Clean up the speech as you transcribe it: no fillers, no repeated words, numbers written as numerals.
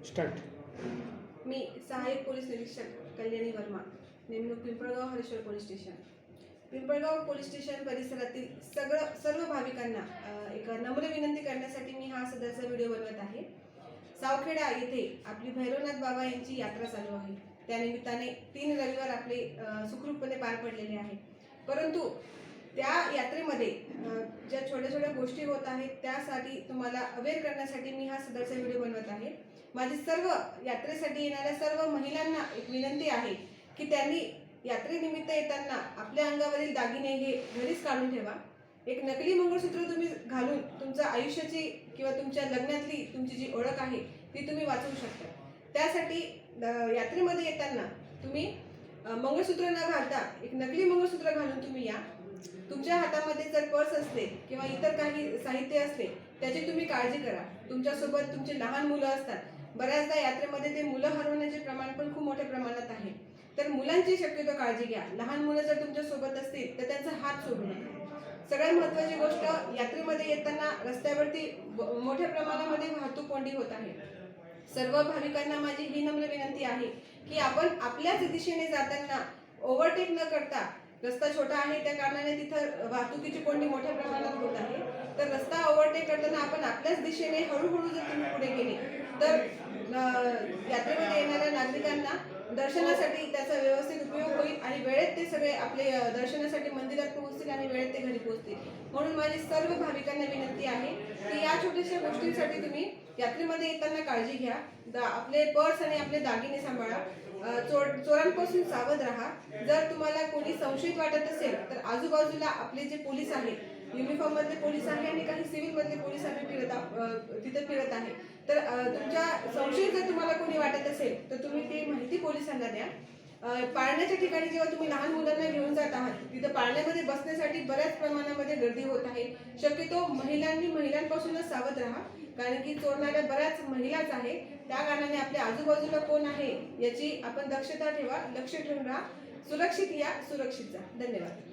Start. मी सहाय्यक police निरीक्षक कल्याणी वर्मा, नेमणूक Pimpalgaon Hareshwar police station. Pimpalgaon police station परिसरातील सर्व भाविकांना एक नम्र विनंती करण्यासाठी मी हा सदरचा व्हिडिओ बनवत आहे। सावखेडा येथे आपली भैरवनाथ बाबा यांची यात्रा चालू आहे। त्यानिमित्ताने 3 रविवार आपले सुखरूपपणे पार पडलेले आहे। परंतु त्या यात्रेमध्ये ज्या छोट्या छोट्या गोष्टी होत आहेत त्यासाठी तुम्हाला अवेअर करण्यासाठी मी हा सदरचा व्हिडिओ बनवत आहे। माझी सर्व यात्रेसाठी येणाऱ्या सर्व महिलांना एक विनंती आहे की त्यांनी यात्रेनिमित्त येताना आपल्या अंगावरील दागिने हे घरीच काढून ठेवा। एक नकली मंगळसूत्र तुम्ही घालून तुमच्या आयुष्याची किंवा तुमच्या लग्नातली तुमची जी ओळख आहे ती तुम्ही वाचवू शकता। त्यासाठी यात्रेमध्ये येताना तुम्ही मंगळसूत्र न घालता एक नकली मंगळसूत्र घालून तुम्ही या। तुमच्या हातामध्ये जर पर्स असते किंवा इतर काही साहित्य असते त्याची तुम्ही काळजी करा। तुमच्यासोबत तुमचे लहान मुलं असतात, बऱ्याचदा यात्रेमध्ये ते मुलं हरवण्याचे प्रमाण पण खूप मोठ्या प्रमाणात आहे, तर मुलांची शक्यतो काळजी घ्या। लहान मुलं जर तुमच्या सोबत असतील तर त्यांचा हात सोडू नका। सगळ्यात महत्त्वाची गोष्ट, यात्रेमध्ये येताना रस्त्यावरती मोठ्या प्रमाणामध्ये वाहतूक कोंडी होत आहे। सर्व भाविकांना माझी ही नम्र विनंती आहे की आपण आपल्याच दिशेने जाताना ओव्हरटेक न करता, रस्ता छोटा आहे त्या कारणाने तिथं वाहतुकीची कोंडी मोठ्या प्रमाणात होत आहे, तर रस्ता ओव्हरटेक करताना आपण आपल्याच दिशेने हळूहळू जर तुम्ही पुढे गेले तर यात्रेमध्ये येणाऱ्या नागरिकांना दर्शनासाठी त्याचा व्यवस्थित उपयोग होईल आणि वेळेत ते सगळे आपले दर्शनासाठी मंदिरात पोहोचतील आणि वेळेत ते घरी पोहोचतील। म्हणून माझी सर्व भाविकांना विनंती आहे की या छोट्याशा गोष्टींसाठी तुम्ही यात्रेमध्ये येताना काळजी घ्या। आपले पर्स आणि आपले दागिने सांभाळा। चोरांपासून सावध राहा। जर तुम्हाला कोणी संशयित वाटत असेल तर आजूबाजूला आपले जे पोलीस आहेत, युनिफॉर्म मधले पोलीस आहे आणि काही सिव्हिल मधले पोलीस तिथे फिरत आहे, तर तुमच्या संशयित जर तुम्हाला कोणी वाटत असेल तर तुम्ही ती माहिती पोलिसांना द्या। पाळण्याच्या ठिकाणी जेव्हा तुम्ही लहान मुलांना घेऊन जात आहात तिथं पाळण्यामध्ये बसण्यासाठी बऱ्याच प्रमाणामध्ये गर्दी होत आहे। शक्यतो महिलांपासूनच सावध राहा, कारण की चोरणाऱ्या बऱ्याच महिलाच आहे। त्या कारणाने आपल्या आजूबाजूला कोण आहे याची आपण दक्षता ठेवा, लक्ष ठेवून राहा। सुरक्षित या, सुरक्षित जा। धन्यवाद।